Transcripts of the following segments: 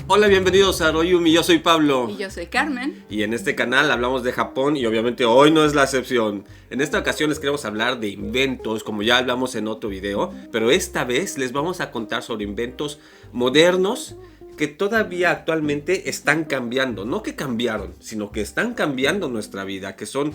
Hola, bienvenidos a Royumi, yo soy Pablo. Y yo soy Carmen. Y en este canal hablamos de Japón y obviamente hoy no es la excepción. En esta ocasión les queremos hablar de inventos, como ya hablamos en otro video, pero esta vez les vamos a contar sobre inventos modernos que todavía actualmente están cambiando. No que cambiaron, sino que están cambiando nuestra vida, que son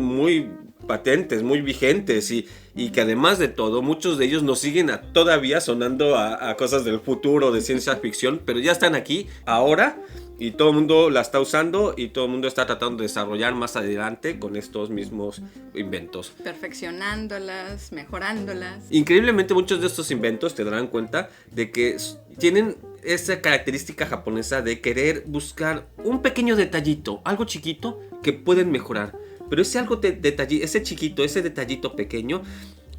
muy patentes, muy vigentes y que además de todo, muchos de ellos nos siguen todavía sonando a cosas del futuro, de ciencia ficción, pero ya están aquí ahora y todo el mundo la está usando y todo el mundo está tratando de desarrollar más adelante con estos mismos inventos. Perfeccionándolas, mejorándolas. Increíblemente muchos de estos inventos te darán cuenta de que tienen esa característica japonesa de querer buscar un pequeño detallito, algo chiquito que pueden mejorar. Pero ese chiquito, ese detallito pequeño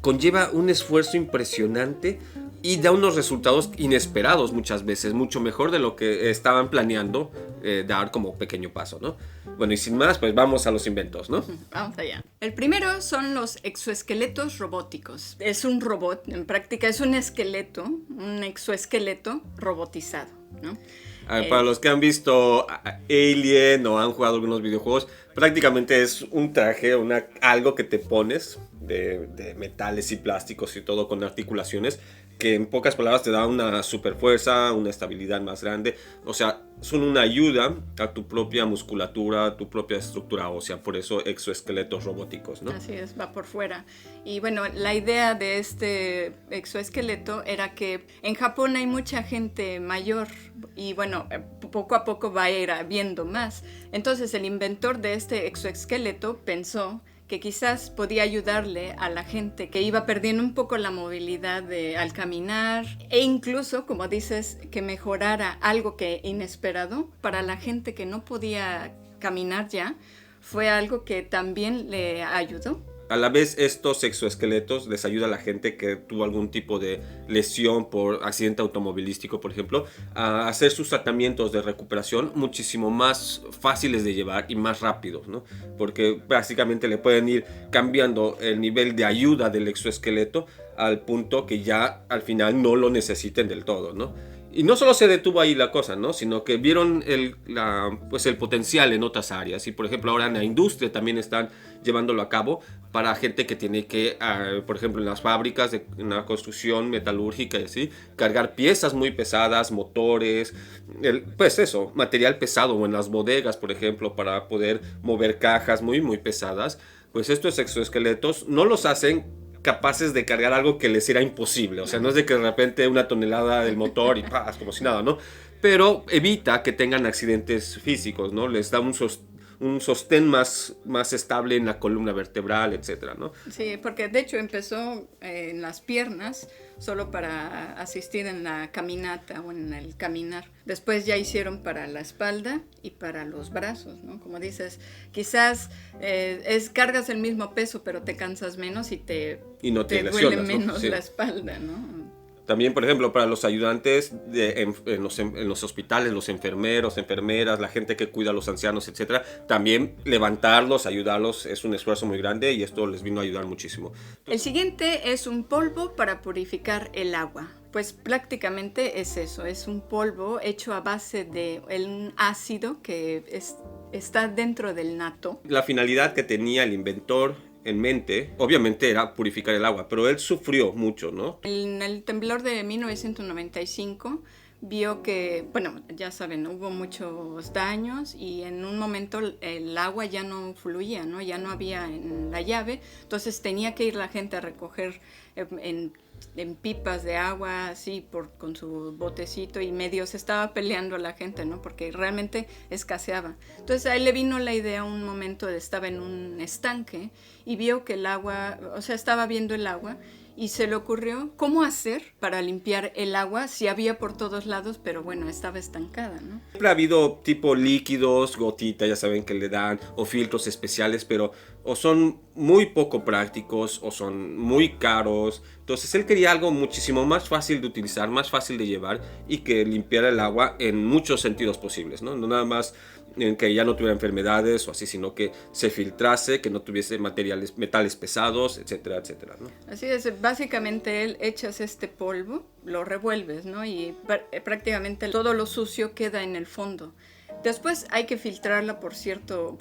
conlleva un esfuerzo impresionante y da unos resultados inesperados muchas veces, mucho mejor de lo que estaban planeando dar como pequeño paso, ¿no? Bueno, y sin más, pues vamos a los inventos, ¿no? Vamos allá. El primero son los exoesqueletos robóticos. Es un robot, en práctica es un exoesqueleto robotizado, ¿no? Para los que han visto Alien o han jugado algunos videojuegos, prácticamente es un traje, algo que te pones de metales y plásticos y todo con articulaciones que en pocas palabras te da una super fuerza, una estabilidad más grande. O sea, son una ayuda a tu propia musculatura, a tu propia estructura ósea. Por eso exoesqueletos robóticos, ¿no? Así es, va por fuera. Y bueno, la idea de este exoesqueleto era que en Japón hay mucha gente mayor y bueno, poco a poco va a ir habiendo más. Entonces el inventor de este exoesqueleto pensó que quizás podía ayudarle a la gente que iba perdiendo un poco la movilidad al caminar e incluso, como dices, que mejorara algo que inesperado para la gente que no podía caminar ya. Fue algo que también le ayudó. A la vez, estos exoesqueletos les ayuda a la gente que tuvo algún tipo de lesión por accidente automovilístico, por ejemplo, a hacer sus tratamientos de recuperación muchísimo más fáciles de llevar y más rápidos, ¿no? Porque básicamente le pueden ir cambiando el nivel de ayuda del exoesqueleto al punto que ya al final no lo necesiten del todo, ¿no? Y no solo se detuvo ahí la cosa, ¿no? Sino que vieron el potencial en otras áreas. Y por ejemplo ahora en la industria también están llevándolo a cabo para gente que tiene que, por ejemplo en las fábricas, en la construcción metalúrgica y así, cargar piezas muy pesadas, motores, material pesado, o en las bodegas, por ejemplo, para poder mover cajas muy, muy pesadas. Pues estos exoesqueletos no los hacen capaces de cargar algo que les era imposible. O sea, no es de que de repente una tonelada del motor y ¡paz! Como si nada, ¿no? Pero evita que tengan accidentes físicos, ¿no? Les da un sostén más estable en la columna vertebral, etcétera, ¿no? Sí, porque de hecho empezó en las piernas solo para asistir en la caminata o en el caminar. Después ya hicieron para la espalda y para los brazos, ¿no? Como dices, quizás cargas el mismo peso, pero te cansas menos y no te duele menos, ¿no? La espalda, ¿no? También, por ejemplo, para los ayudantes en los hospitales, los enfermeros, enfermeras, la gente que cuida a los ancianos, etcétera, también levantarlos, ayudarlos es un esfuerzo muy grande y esto les vino a ayudar muchísimo. El siguiente es un polvo para purificar el agua. Pues prácticamente es eso, es un polvo hecho a base de un ácido que está dentro del natto. La finalidad que tenía el inventor en mente, obviamente era purificar el agua, pero él sufrió mucho, ¿no? En el temblor de 1995 vio que, bueno, ya saben, hubo muchos daños y en un momento el agua ya no fluía, ¿no? Ya no había en la llave, entonces tenía que ir la gente a recoger en pipas de agua, así, con su botecito, y medio se estaba peleando la gente, ¿no? Porque realmente escaseaba. Entonces a él le vino la idea un momento, estaba en un estanque y vio que el agua, o sea, estaba viendo el agua y se le ocurrió cómo hacer para limpiar el agua si había por todos lados, pero bueno, estaba estancada, ¿no? Siempre ha habido tipo líquidos, gotitas, ya saben que le dan, o filtros especiales, pero o son muy poco prácticos o son muy caros. Entonces él quería algo muchísimo más fácil de utilizar, más fácil de llevar y que limpiara el agua en muchos sentidos posibles, ¿no? No nada más en que ya no tuviera enfermedades o así, sino que se filtrase, que no tuviese metales pesados, etcétera, etcétera, ¿no? Así es, básicamente echas este polvo, lo revuelves, ¿no? Y prácticamente todo lo sucio queda en el fondo. Después hay que filtrarla por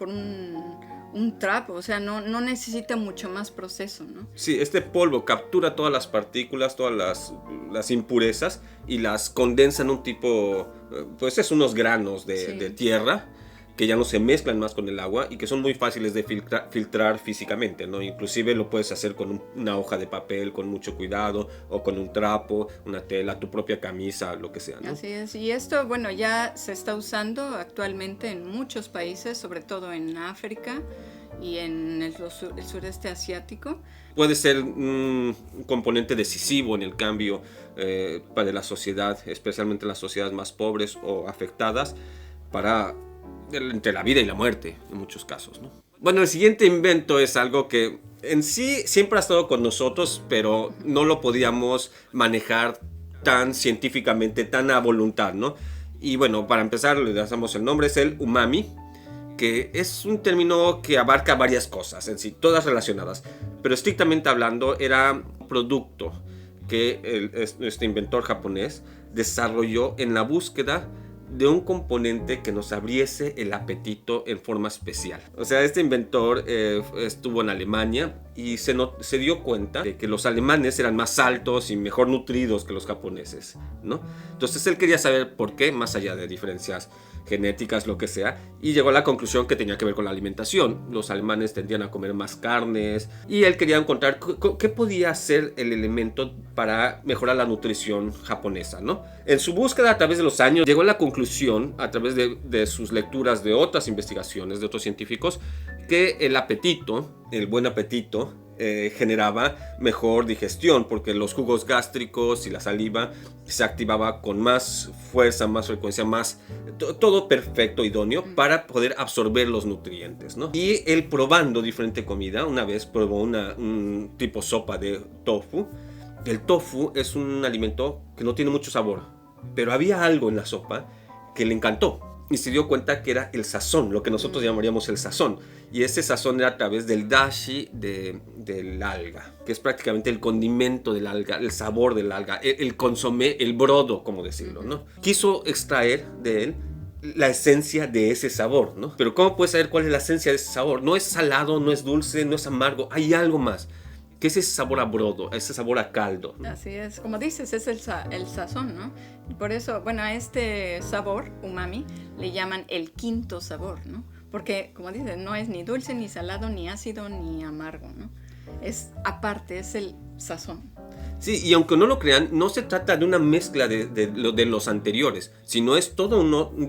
un trapo, o sea, no necesita mucho más proceso, ¿no? Sí, este polvo captura todas las partículas, todas las impurezas y las condensa en un tipo, pues es unos granos de tierra que ya no se mezclan más con el agua y que son muy fáciles de filtrar físicamente, ¿no? Inclusive lo puedes hacer con una hoja de papel con mucho cuidado, o con un trapo, una tela, tu propia camisa, lo que sea, ¿no? Así es, y esto, bueno, ya se está usando actualmente en muchos países, sobre todo en África y en el sureste asiático. Puede ser un componente decisivo en el cambio para la sociedad, especialmente las sociedades más pobres o afectadas, entre la vida y la muerte, en muchos casos, ¿no? Bueno, el siguiente invento es algo que en sí siempre ha estado con nosotros, pero no lo podíamos manejar tan científicamente, tan a voluntad, ¿no? Y bueno, para empezar, le damos el nombre, es el umami, que es un término que abarca varias cosas en sí, todas relacionadas, pero estrictamente hablando era un producto que este inventor japonés desarrolló en la búsqueda de un componente que nos abriese el apetito en forma especial. O sea, este inventor estuvo en Alemania y se dio cuenta de que los alemanes eran más altos y mejor nutridos que los japoneses, ¿no? Entonces él quería saber por qué, más allá de diferencias genéticas, lo que sea, y llegó a la conclusión que tenía que ver con la alimentación. Los alemanes tendían a comer más carnes y él quería encontrar qué podía ser el elemento para mejorar la nutrición japonesa, ¿no? En su búsqueda a través de los años llegó a la conclusión, a través de sus lecturas de otras investigaciones de otros científicos, que el apetito, el buen apetito, generaba mejor digestión, porque los jugos gástricos y la saliva se activaba con más fuerza, más frecuencia, todo perfecto, idóneo para poder absorber los nutrientes, ¿no? Y él, probando diferente comida, una vez probó un tipo sopa de tofu. El tofu es un alimento que no tiene mucho sabor, pero había algo en la sopa que le encantó y se dio cuenta que era el sazón, lo que nosotros llamaríamos el sazón. Y ese sazón era a través del dashi del alga, que es prácticamente el condimento del alga, el sabor del alga, el consomé, el brodo, como decirlo, ¿no? Quiso extraer de él la esencia de ese sabor, ¿no? Pero ¿cómo puedes saber cuál es la esencia de ese sabor? No es salado, no es dulce, no es amargo, hay algo más, que es ese sabor a brodo, ese sabor a caldo, ¿no? Así es, como dices, es el sazón, ¿no? Y por eso, bueno, a este sabor, umami, le llaman el quinto sabor, ¿no? Porque, como dices, no es ni dulce, ni salado, ni ácido, ni amargo, ¿no? Es aparte, es el sazón. Sí, y aunque no lo crean, no se trata de una mezcla de los anteriores, sino es todo un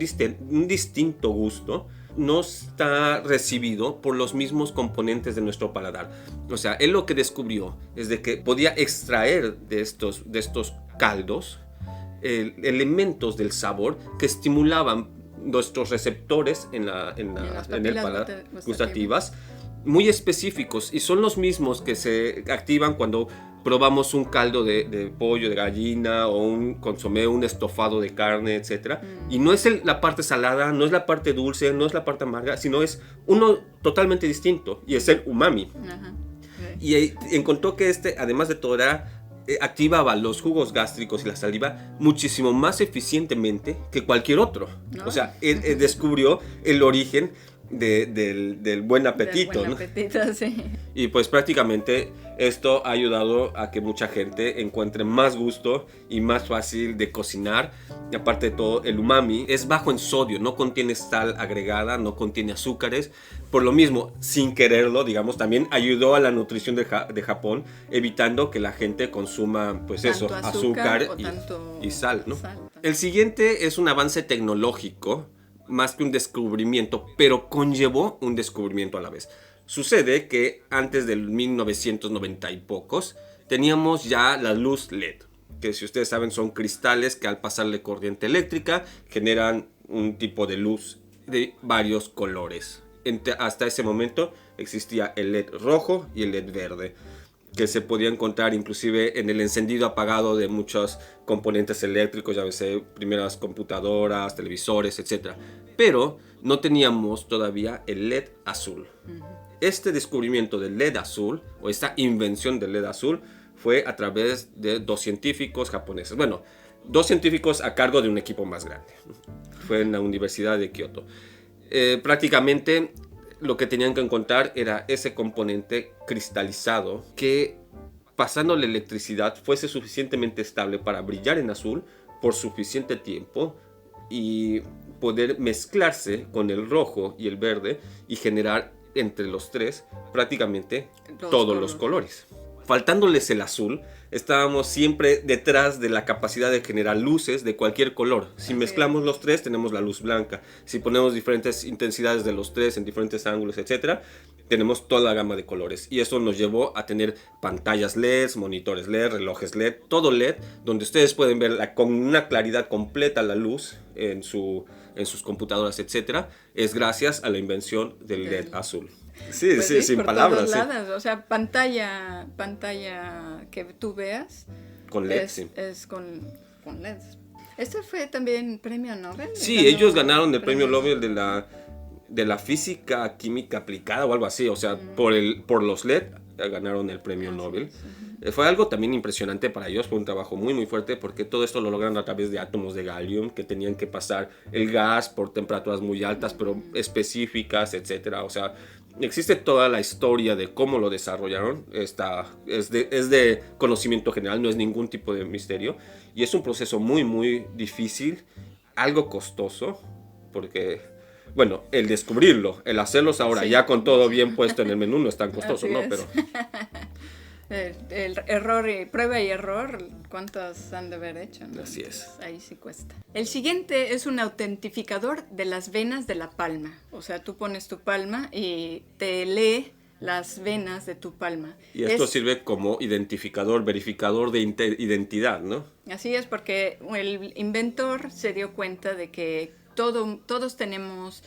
distinto gusto. No está recibido por los mismos componentes de nuestro paladar. O sea, él lo que descubrió es de que podía extraer de estos caldos elementos del sabor que estimulaban nuestros receptores en el paladar gustativas muy específicos, y son los mismos que se activan cuando probamos un caldo de pollo, de gallina, o un consomé, un estofado de carne, etc. Y no es la parte salada, no es la parte dulce, no es la parte amarga, sino es uno totalmente distinto, y es el umami. Ajá. Y encontró que además de todo, activaba los jugos gástricos y la saliva muchísimo más eficientemente que cualquier otro. O sea, él descubrió el origen del buen apetito, del buen apetito, sí. Y pues prácticamente esto ha ayudado a que mucha gente encuentre más gusto y más fácil de cocinar. Y aparte de todo, el umami es bajo en sodio, no contiene sal agregada, no contiene azúcares. Por lo mismo, sin quererlo, digamos, también ayudó a la nutrición de Japón, evitando que la gente consuma, pues tanto eso, azúcar y sal, ¿no? El siguiente es un avance tecnológico, más que un descubrimiento, pero conllevó un descubrimiento a la vez. Sucede que antes del 1990 y pocos, teníamos ya la luz LED, que si ustedes saben son cristales que al pasarle corriente eléctrica generan un tipo de luz de varios colores. Hasta ese momento existía el LED rojo y el LED verde, que se podía encontrar inclusive en el encendido apagado de muchos componentes eléctricos, ya ves, primeras computadoras, televisores, etc. Pero no teníamos todavía el LED azul. Este descubrimiento del LED azul, o esta invención del LED azul, fue a través de 2 científicos japoneses. Bueno, 2 científicos a cargo de un equipo más grande. Fue en la Universidad de Kioto. Prácticamente lo que tenían que encontrar era ese componente cristalizado que, pasando la electricidad, fuese suficientemente estable para brillar en azul por suficiente tiempo y poder mezclarse con el rojo y el verde y generar entre los 3 prácticamente todos los colores. Faltándoles el azul, estábamos siempre detrás de la capacidad de generar luces de cualquier color. Si mezclamos los 3, tenemos la luz blanca. Si ponemos diferentes intensidades de los 3 en diferentes ángulos, etc., tenemos toda la gama de colores. Y eso nos llevó a tener pantallas LED, monitores LED, relojes LED, todo LED, donde ustedes pueden ver con una claridad completa la luz en sus computadoras, etc. Es gracias a la invención del LED azul. Sí, pues sí, sin por palabras. Todos sí. lados. O sea, pantalla que tú veas Con LED, sí. es con LED. ¿Este fue también premio Nobel? Sí, ellos ganaron el premio Nobel de la física química aplicada o algo así. O sea, por los LED ganaron el premio Nobel. Fue algo también impresionante para ellos, fue un trabajo muy muy fuerte porque todo esto lo lograron a través de átomos de galio que tenían que pasar el gas por temperaturas muy altas pero específicas, etcétera. O sea, existe toda la historia de cómo lo desarrollaron, es de conocimiento general, no es ningún tipo de misterio y es un proceso muy muy difícil, algo costoso porque... Bueno, el descubrirlo, el hacerlos ahora ya con todo bien puesto en el menú no es tan costoso, ¿no? Pero... El error y prueba y error, ¿cuántos han de haber hecho? ¿No? Así es. Ahí sí cuesta. El siguiente es un autentificador de las venas de la palma. O sea, tú pones tu palma y te lee las venas de tu palma. Y esto sirve como identificador, verificador de identidad, ¿no? Así es, porque el inventor se dio cuenta de que todos tenemos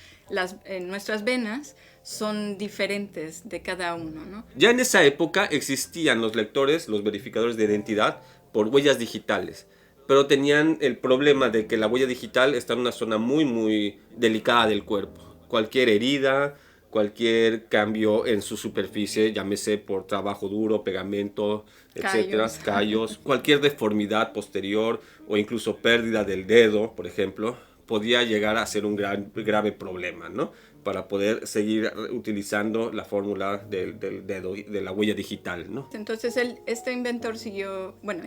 nuestras venas son diferentes de cada uno, ¿no? Ya en esa época existían los lectores, los verificadores de identidad por huellas digitales, pero tenían el problema de que la huella digital está en una zona muy muy delicada del cuerpo. Cualquier herida, cualquier cambio en su superficie, llámese por trabajo duro, pegamento, etcétera, callos, cualquier deformidad posterior o incluso pérdida del dedo, por ejemplo, podía llegar a ser un grave problema, ¿no? Para poder seguir utilizando la fórmula del dedo, de la huella digital, ¿no? Entonces este inventor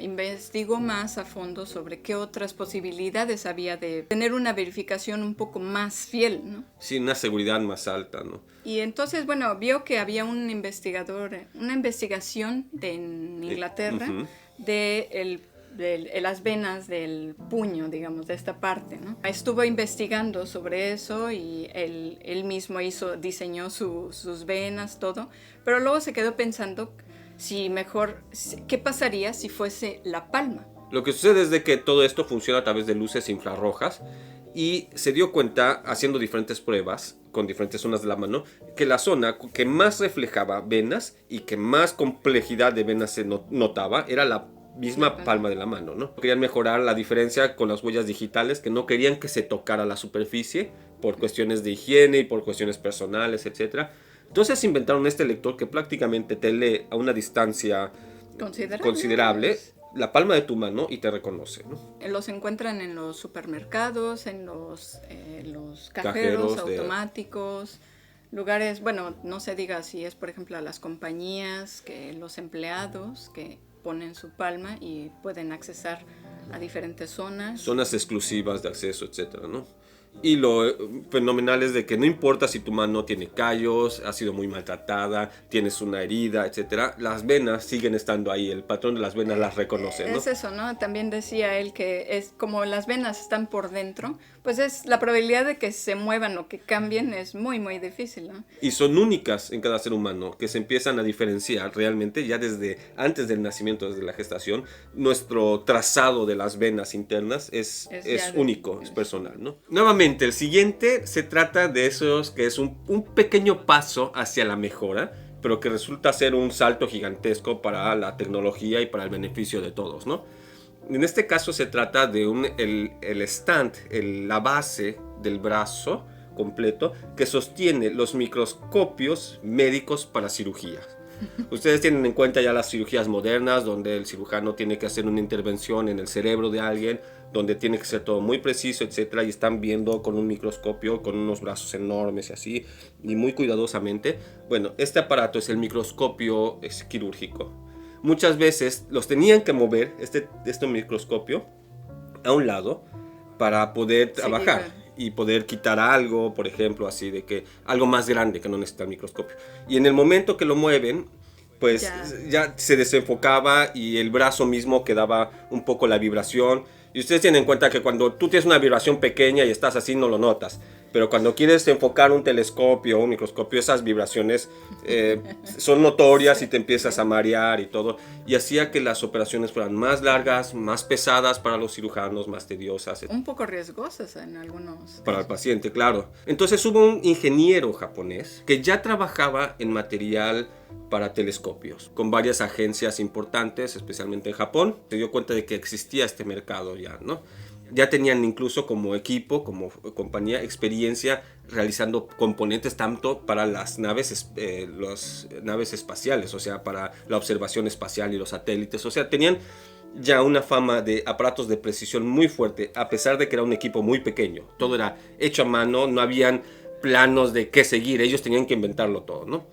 investigó más a fondo sobre qué otras posibilidades había de tener una verificación un poco más fiel, ¿no? Sí, una seguridad más alta, ¿no? Y entonces, vio que había un investigador, una investigación en Inglaterra de las venas del puño, digamos, de esta parte, ¿no? Estuvo investigando sobre eso y él mismo diseñó sus venas, todo, pero luego se quedó pensando ¿qué pasaría si fuese la palma? Lo que sucede es de que todo esto funciona a través de luces infrarrojas y se dio cuenta, haciendo diferentes pruebas con diferentes zonas de la mano, que la zona que más reflejaba venas y que más complejidad de venas se notaba era la misma palma de la mano, ¿no? Querían mejorar la diferencia con las huellas digitales, que no querían que se tocara la superficie por cuestiones de higiene y por cuestiones personales, etc. Entonces inventaron este lector que prácticamente te lee a una distancia considerable la palma de tu mano y te reconoce, ¿no? Los encuentran en los supermercados, en los cajeros automáticos, lugares, no se diga si es por ejemplo a las compañías, que los empleados que ponen su palma y pueden accesar a diferentes zonas exclusivas de acceso, etcétera, ¿no? Y lo fenomenal es de que no importa si tu mano tiene callos, ha sido muy maltratada, tienes una herida, etcétera, las venas siguen estando ahí, el patrón de las venas las reconoce, ¿no? Es eso, ¿no? También decía él que es como las venas están por dentro, pues es la probabilidad de que se muevan o que cambien es muy muy difícil, ¿no? Y son únicas en cada ser humano, que se empiezan a diferenciar realmente ya desde antes del nacimiento, desde la gestación. Nuestro trazado de las venas internas es único, es personal, ¿no? Nuevamente, el siguiente se trata de esos que es un pequeño paso hacia la mejora, pero que resulta ser un salto gigantesco para la tecnología y para el beneficio de todos, ¿no? En este caso se trata de el stand, la base del brazo completo que sostiene los microscopios médicos para cirugías. Ustedes tienen en cuenta ya las cirugías modernas, donde el cirujano tiene que hacer una intervención en el cerebro de alguien, donde tiene que ser todo muy preciso, etcétera, y están viendo con un microscopio, con unos brazos enormes y así, y muy cuidadosamente. Bueno, este aparato es el microscopio quirúrgico. Muchas veces los tenían que mover, este microscopio, a un lado para poder trabajar. Sí, y poder quitar algo, por ejemplo, así de que algo más grande que no necesita el microscopio. Y en el momento que lo mueven, pues ya se desenfocaba y el brazo mismo quedaba un poco la vibración. Y ustedes tienen en cuenta que cuando tú tienes una vibración pequeña y estás así no lo notas. Pero cuando quieres enfocar un telescopio o un microscopio, esas vibraciones son notorias y te empiezas a marear y todo. Y hacía que las operaciones fueran más largas, más pesadas para los cirujanos, más tediosas. Un poco riesgosas en algunos para el paciente, claro. Entonces hubo un ingeniero japonés que ya trabajaba en material para telescopios, con varias agencias importantes, especialmente en Japón. Se dio cuenta de que existía este mercado ya, ¿no? Ya tenían incluso como equipo, como compañía, experiencia realizando componentes tanto para las naves espaciales, o sea, para la observación espacial y los satélites. O sea, tenían ya una fama de aparatos de precisión muy fuerte, a pesar de que era un equipo muy pequeño. Todo era hecho a mano, no habían planos de qué seguir, ellos tenían que inventarlo todo, ¿no?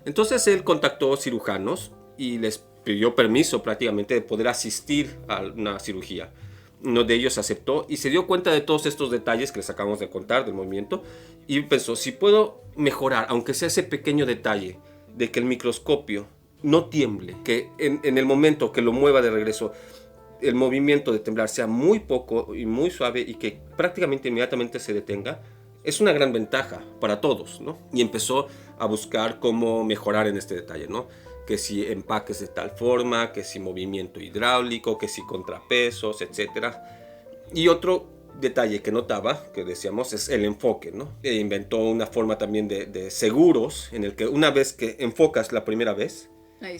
Entonces él contactó cirujanos y les pidió permiso prácticamente de poder asistir a una cirugía. Uno de ellos aceptó y se dio cuenta de todos estos detalles que les acabamos de contar del movimiento y pensó, si puedo mejorar, aunque sea ese pequeño detalle de que el microscopio no tiemble, que en el momento que lo mueva de regreso el movimiento de temblar sea muy poco y muy suave y que prácticamente inmediatamente se detenga, es una gran ventaja para todos, ¿no? Y empezó a buscar cómo mejorar en este detalle, ¿no? Que si empaques de tal forma, que si movimiento hidráulico, que si contrapesos, etc. Y otro detalle que notaba, que decíamos, es el enfoque, ¿no? E inventó una forma también de seguros, en el que una vez que enfocas la primera vez, ahí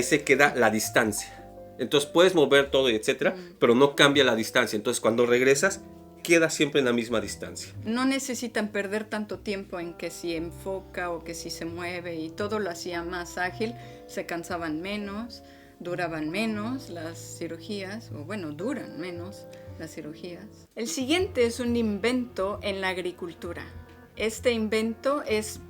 se queda la distancia. Entonces puedes mover todo, etc., pero no cambia la distancia. Entonces cuando regresas, queda siempre en la misma distancia. No necesitan perder tanto tiempo en que si enfoca o que si se mueve y todo lo hacía más ágil, se cansaban menos, duraban menos las cirugías, o bueno, duran menos las cirugías. El siguiente es un invento en la agricultura. Este invento es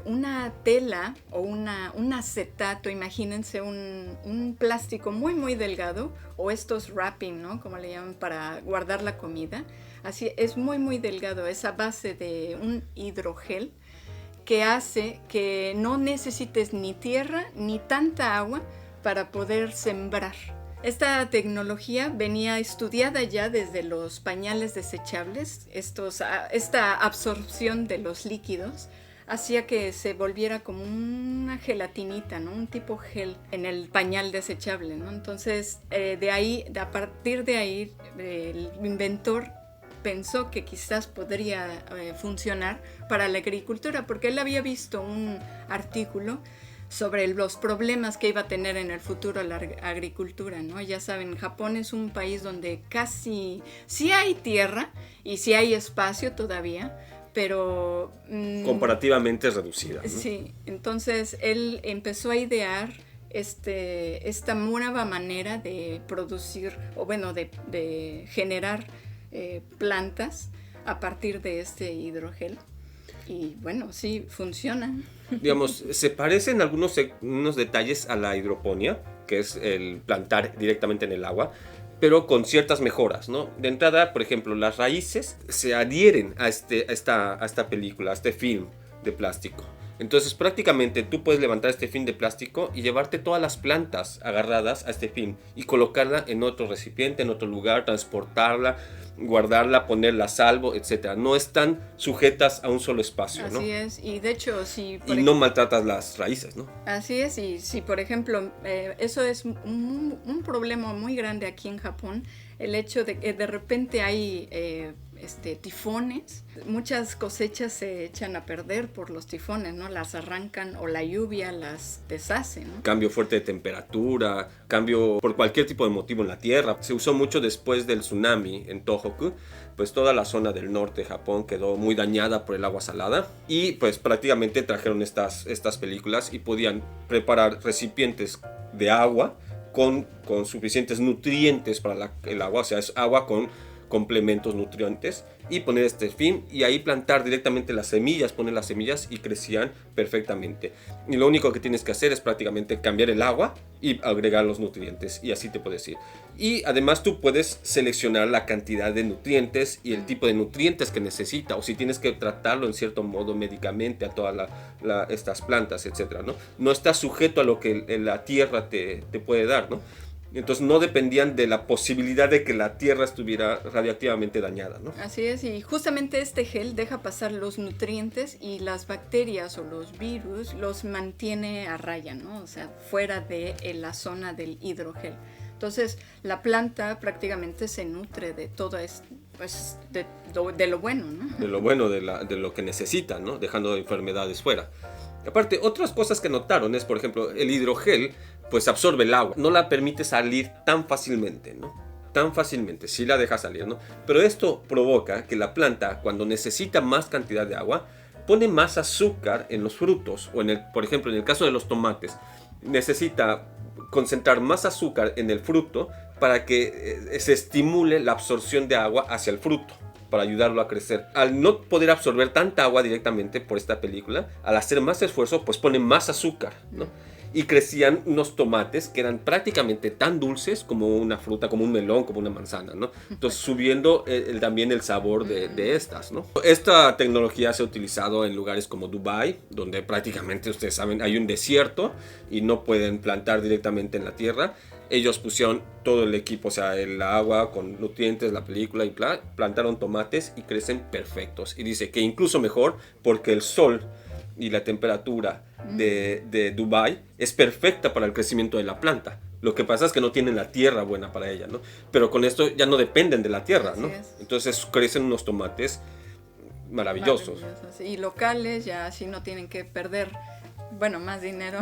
una tela o un acetato, imagínense un plástico muy muy delgado, o estos wrapping, ¿no? Como le llaman, para guardar la comida. Así es muy muy delgado, es a base de un hidrogel que hace que no necesites ni tierra ni tanta agua para poder sembrar. Esta tecnología venía estudiada ya desde los pañales desechables. Esta absorción de los líquidos hacía que se volviera como una gelatinita, ¿no? Un tipo gel en el pañal desechable, ¿no? Entonces, a partir de ahí, el inventor pensó que quizás podría funcionar para la agricultura, porque él había visto un artículo sobre los problemas que iba a tener en el futuro la agricultura, ¿no? Ya saben, Japón es un país donde casi sí hay tierra y sí hay espacio todavía, pero comparativamente reducida, ¿no? Sí, entonces él empezó a idear esta nueva manera de producir, o bueno, de generar plantas a partir de este hidrogel. Y bueno, sí, funciona. Digamos, se parecen unos detalles a la hidroponía, que es el plantar directamente en el agua, pero con ciertas mejoras, ¿no? De entrada, por ejemplo, las raíces se adhieren a esta película, a este film de plástico. Entonces, prácticamente tú puedes levantar este film de plástico y llevarte todas las plantas agarradas a este film y colocarla en otro recipiente, en otro lugar, transportarla, guardarla, ponerla a salvo, etcétera. No están sujetas a un solo espacio, ¿no? Así es, y de hecho, no maltratas las raíces, ¿no? Así es, y si por ejemplo, eso es un problema muy grande aquí en Japón, el hecho de que de repente hay tifones. Muchas cosechas se echan a perder por los tifones, ¿no? Las arrancan o la lluvia las deshace, ¿no? Cambio fuerte de temperatura, cambio por cualquier tipo de motivo en la tierra. Se usó mucho después del tsunami en Tohoku, pues toda la zona del norte de Japón quedó muy dañada por el agua salada y pues prácticamente trajeron estas películas y podían preparar recipientes de agua con suficientes nutrientes para el agua, o sea, es agua con complementos nutrientes, y poner este film y ahí plantar directamente las semillas, poner las semillas y crecían perfectamente. Y lo único que tienes que hacer es prácticamente cambiar el agua y agregar los nutrientes, y así te puedes ir. Y además tú puedes seleccionar la cantidad de nutrientes y el tipo de nutrientes que necesita, o si tienes que tratarlo en cierto modo médicamente a todas estas plantas, etcétera, ¿no? No está sujeto a lo que la tierra te puede dar, ¿no? Entonces no dependían de la posibilidad de que la tierra estuviera radiactivamente dañada, ¿no? Así es, y justamente este gel deja pasar los nutrientes y las bacterias o los virus los mantiene a raya, ¿no? O sea, fuera de la zona del hidrogel. Entonces la planta prácticamente se nutre de todo esto, pues de lo bueno, ¿no? De lo bueno, de lo que necesita, ¿no? Dejando enfermedades fuera. Aparte, otras cosas que notaron es, por ejemplo, el hidrogel pues absorbe el agua, no la permite salir tan fácilmente, ¿no? Tan fácilmente, sí la deja salir, ¿no? Pero esto provoca que la planta, cuando necesita más cantidad de agua, pone más azúcar en los frutos, o por ejemplo, en el caso de los tomates, necesita concentrar más azúcar en el fruto para que se estimule la absorción de agua hacia el fruto, para ayudarlo a crecer. Al no poder absorber tanta agua directamente por esta película, al hacer más esfuerzo, pues pone más azúcar, ¿no? Y crecían unos tomates que eran prácticamente tan dulces como una fruta, como un melón, como una manzana, ¿no? Entonces subiendo también el sabor de estas, ¿no? Esta tecnología se ha utilizado en lugares como Dubái, donde prácticamente, ustedes saben, hay un desierto y no pueden plantar directamente en la tierra. Ellos pusieron todo el equipo, o sea, el agua con nutrientes, la película y plantaron tomates y crecen perfectos. Y dice que incluso mejor porque el sol y la temperatura de Dubái es perfecta para el crecimiento de la planta. Lo que pasa es que no tienen la tierra buena para ella, ¿no? Pero con esto ya no dependen de la tierra, ¿no? Entonces crecen unos tomates maravillosos. Y locales, ya así no tienen que perder, bueno, más dinero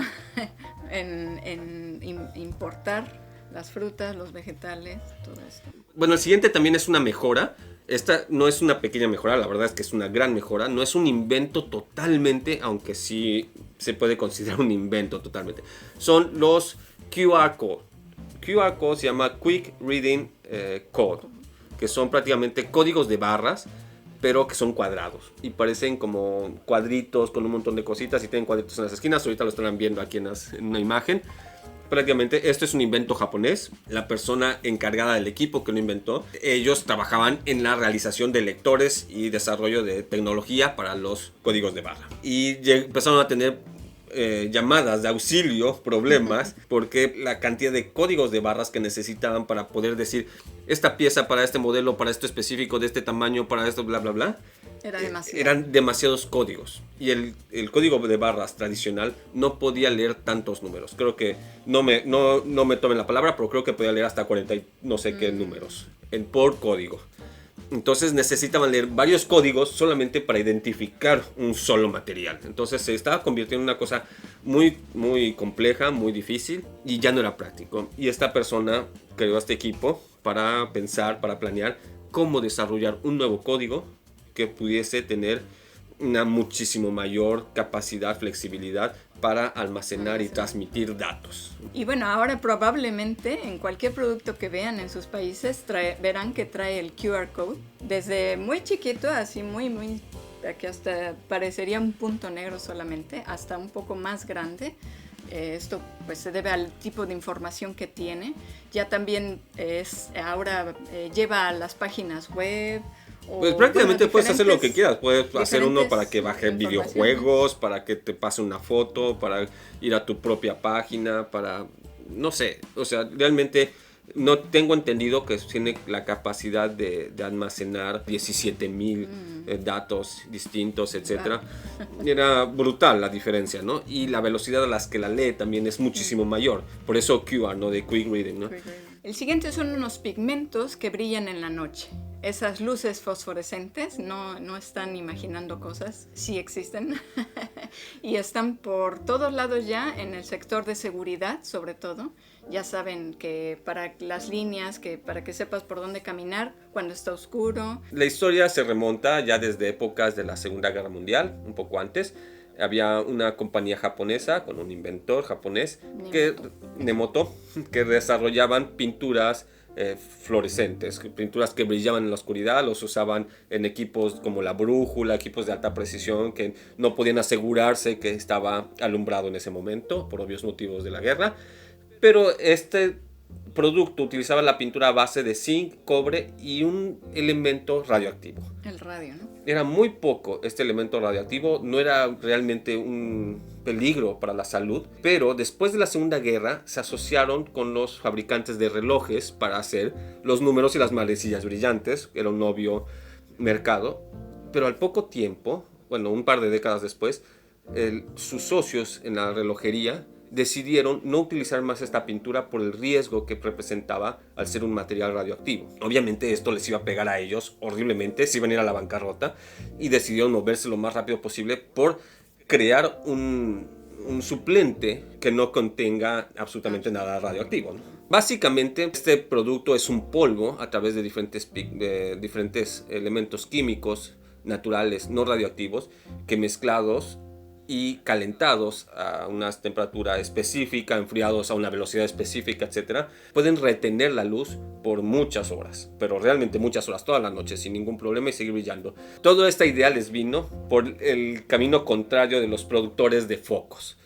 en importar las frutas, los vegetales, todo esto. Bueno, el siguiente también es una mejora. Esta no es una pequeña mejora, la verdad es que es una gran mejora. No es un invento totalmente, aunque sí se puede considerar un invento totalmente. Son los QR Code. QR Code se llama Quick Reading Code, que son prácticamente códigos de barras, pero que son cuadrados y parecen como cuadritos con un montón de cositas y tienen cuadritos en las esquinas. Ahorita lo están viendo aquí en una imagen. Prácticamente esto es un invento japonés. La persona encargada del equipo que lo inventó, ellos trabajaban en la realización de lectores y desarrollo de tecnología para los códigos de barra. Y empezaron a tener llamadas de auxilio, problemas, porque la cantidad de códigos de barras que necesitaban para poder decir esta pieza para este modelo, para esto específico, de este tamaño, para esto, bla, bla, bla. Eran demasiados códigos. Y el código de barras tradicional no podía leer tantos números. Creo que, no me tomen la palabra, pero creo que podía leer hasta 40 y no sé qué números por código. Entonces necesitaban leer varios códigos solamente para identificar un solo material. Entonces se estaba convirtiendo en una cosa muy, muy compleja, muy difícil, y ya no era práctico. Y esta persona creó este equipo para pensar, para planear cómo desarrollar un nuevo código que pudiese tener una muchísimo mayor capacidad, flexibilidad para almacenar y transmitir datos. Y bueno, ahora probablemente en cualquier producto que vean en sus países verán que trae el QR Code desde muy chiquito, así muy, muy, que hasta parecería un punto negro solamente, hasta un poco más grande. Esto pues se debe al tipo de información que tiene. Ya también ahora lleva a las páginas web. Pues prácticamente puedes hacer lo que quieras. Puedes hacer uno para que baje videojuegos, para que te pase una foto, para ir a tu propia página, para, no sé, o sea, realmente no tengo entendido que tiene la capacidad de almacenar 17,000 datos distintos, etcétera. Era brutal la diferencia, ¿no? Y la velocidad a las que la lee también es muchísimo mayor. Por eso QR, ¿no? De Quick Reading, ¿no? El siguiente son unos pigmentos que brillan en la noche. esas luces fosforescentes, no están imaginando cosas, sí existen, y están por todos lados ya en el sector de seguridad, sobre todo. Ya saben que para las líneas, que para que sepas por dónde caminar cuando está oscuro. La historia se remonta ya desde épocas de la Segunda Guerra Mundial, un poco antes. Había una compañía japonesa con un inventor japonés, Nemoto, que desarrollaban pinturas fluorescentes, pinturas que brillaban en la oscuridad. Los usaban en equipos como la brújula, equipos de alta precisión que no podían asegurarse que estaba alumbrado en ese momento por obvios motivos de la guerra. Pero este producto utilizaba la pintura a base de zinc, cobre y un elemento radioactivo. El radio, ¿no? Era muy poco este elemento radioactivo, no era realmente un peligro para la salud, pero después de la Segunda Guerra se asociaron con los fabricantes de relojes para hacer los números y las manecillas brillantes. Era un obvio mercado, pero al poco tiempo, bueno, un par de décadas después, sus socios en la relojería decidieron no utilizar más esta pintura por el riesgo que representaba al ser un material radioactivo. Obviamente esto les iba a pegar a ellos horriblemente, se iban a ir a la bancarrota, y decidieron moverse lo más rápido posible por crear un suplente que no contenga absolutamente nada radioactivo, ¿no? Básicamente este producto es un polvo a través de diferentes elementos químicos naturales no radioactivos que mezclados y calentados a una temperatura específica, enfriados a una velocidad específica, etc., pueden retener la luz por muchas horas, pero realmente muchas horas, toda la noche, sin ningún problema, y seguir brillando. Toda esta idea les vino por el camino contrario de los productores de focos.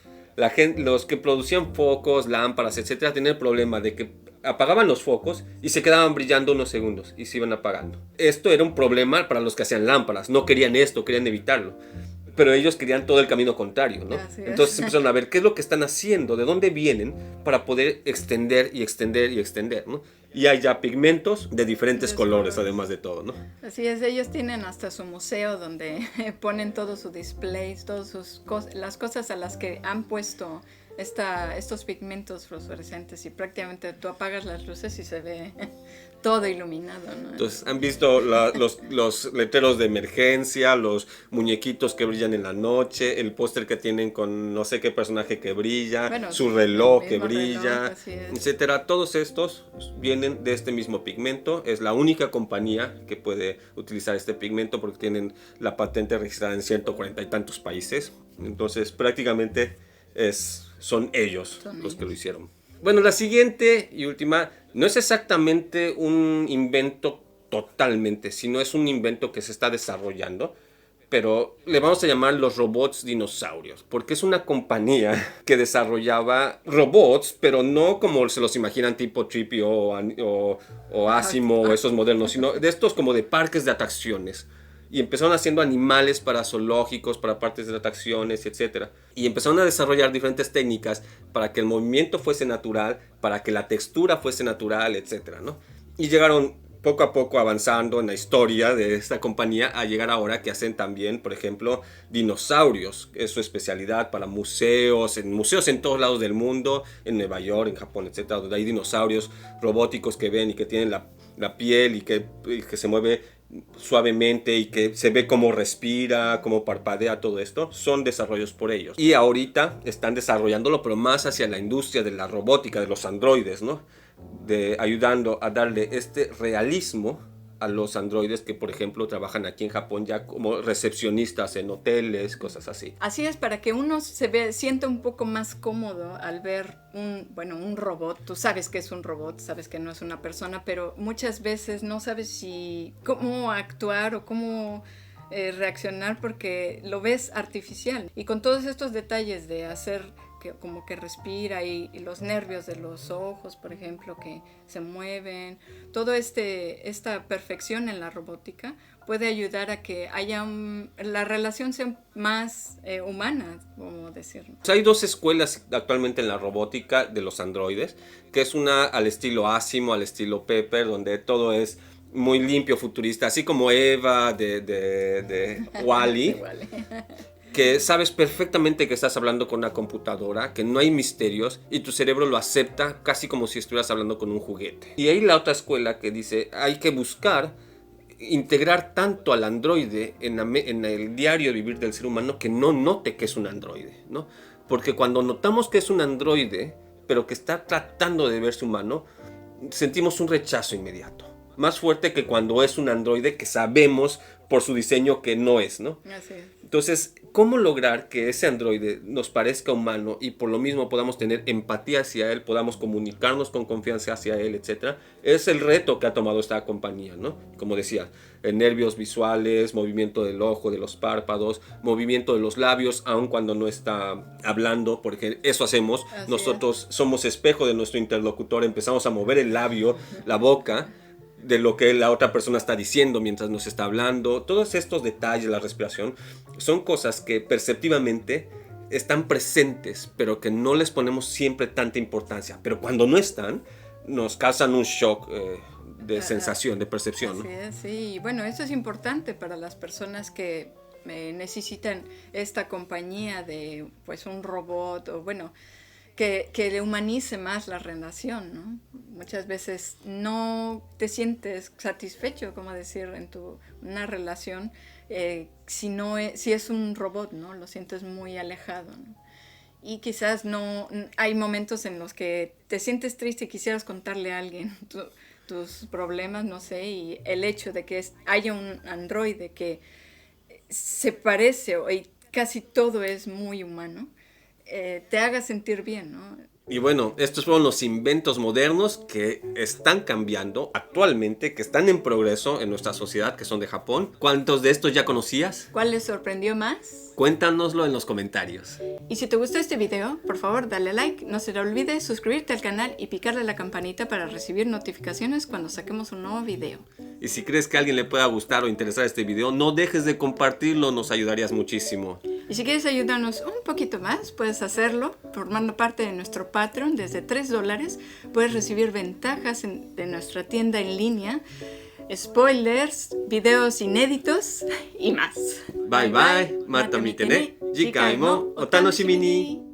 Los que producían focos, lámparas, etc., tenían el problema de que apagaban los focos y se quedaban brillando unos segundos y se iban apagando. Esto era un problema para los que hacían lámparas, no querían esto, querían evitarlo. Pero ellos querían todo el camino contrario, ¿no? Entonces empezaron a ver qué es lo que están haciendo, de dónde vienen, para poder extender y extender y extender, ¿no? Y hay ya pigmentos de diferentes colores, además de todo, ¿no? Así es, ellos tienen hasta su museo donde ponen todos sus displays, las cosas a las que han puesto estos pigmentos fluorescentes, y prácticamente tú apagas las luces y se ve todo iluminado, ¿no? Entonces, han visto los letreros de emergencia, los muñequitos que brillan en la noche, el póster que tienen con no sé qué personaje que brilla, bueno, su reloj que brilla, etcétera. Todos estos vienen de este mismo pigmento. Es la única compañía que puede utilizar este pigmento porque tienen la patente registrada en 140 y tantos países. Entonces, prácticamente son ellos los que lo hicieron. Bueno, la siguiente y última no es exactamente un invento totalmente, sino es un invento que se está desarrollando, pero le vamos a llamar los robots dinosaurios, porque es una compañía que desarrollaba robots, pero no como se los imaginan tipo Trippy o Asimo o esos modernos, sino de estos como de parques de atracciones. Y empezaron haciendo animales para zoológicos, para partes de atracciones, etc. Y empezaron a desarrollar diferentes técnicas para que el movimiento fuese natural, para que la textura fuese natural, etc., ¿no? Y llegaron poco a poco avanzando en la historia de esta compañía a llegar ahora que hacen también, por ejemplo, dinosaurios. Es su especialidad para museos en todos lados del mundo, en Nueva York, en Japón, etc., donde hay dinosaurios robóticos que ven y que tienen la piel y que se mueve suavemente y que se ve cómo respira, cómo parpadea, todo esto son desarrollos por ellos. Y ahorita están desarrollándolo, pero más hacia la industria de la robótica, de los androides, ¿no? Ayudando a darle este realismo a los androides que, por ejemplo, trabajan aquí en Japón ya como recepcionistas en hoteles, cosas así. Así es, para que uno sienta un poco más cómodo al ver un robot. Tú sabes que es un robot, sabes que no es una persona, pero muchas veces no sabes cómo actuar o cómo reaccionar porque lo ves artificial. Y con todos estos detalles de hacer como que respira y los nervios de los ojos, por ejemplo, que se mueven, todo esta perfección en la robótica puede ayudar a que haya la relación sea más humana, como decirlo. Hay dos escuelas actualmente en la robótica de los androides, que es una al estilo Asimo, al estilo Pepper, donde todo es muy limpio, futurista, así como Eva de Wall-E. Que sabes perfectamente que estás hablando con una computadora, que no hay misterios y tu cerebro lo acepta casi como si estuvieras hablando con un juguete. Y hay la otra escuela que dice hay que buscar integrar tanto al androide en el diario vivir del ser humano que no note que es un androide, ¿no? Porque cuando notamos que es un androide, pero que está tratando de verse humano, sentimos un rechazo inmediato. Más fuerte que cuando es un androide que sabemos por su diseño que no es, ¿no? Así es. Entonces, ¿cómo lograr que ese androide nos parezca humano y por lo mismo podamos tener empatía hacia él, podamos comunicarnos con confianza hacia él, etcétera? Es el reto que ha tomado esta compañía, ¿no? Como decía, nervios visuales, movimiento del ojo, de los párpados, movimiento de los labios, aun cuando no está hablando, porque eso hacemos. Así Nosotros somos espejo de nuestro interlocutor, empezamos a mover el labio, la boca, de lo que la otra persona está diciendo mientras nos está hablando. Todos estos detalles, la respiración, son cosas que perceptivamente están presentes, pero que no les ponemos siempre tanta importancia. Pero cuando no están, nos causan un shock de sensación, de percepción, ¿no? Así es, sí. Y bueno, eso es importante para las personas que necesitan esta compañía de pues un robot o bueno, que le humanice más la relación, ¿no? Muchas veces no te sientes satisfecho, como decir, en una relación si es un robot, ¿no? Lo sientes muy alejado, ¿no? Y quizás no hay momentos en los que te sientes triste y quisieras contarle a alguien tus problemas, no sé, y el hecho de que haya un androide que se parece y casi todo es muy humano, te haga sentir bien, ¿no? Y bueno, estos fueron los inventos modernos que están cambiando actualmente, que están en progreso en nuestra sociedad, que son de Japón. ¿Cuántos de estos ya conocías? ¿Cuál les sorprendió más? Cuéntanoslo en los comentarios. Y si te gustó este video, por favor dale like, no se te olvide suscribirte al canal y picarle a la campanita para recibir notificaciones cuando saquemos un nuevo video. Y si crees que a alguien le pueda gustar o interesar este video, no dejes de compartirlo, nos ayudarías muchísimo. Y si quieres ayudarnos un poquito más, puedes hacerlo formando parte de nuestro Patreon. Desde $3 puedes recibir ventajas de nuestra tienda en línea, spoilers, videos inéditos y más. Bye bye, mata mitene, jikai mo o tanoshimi ni.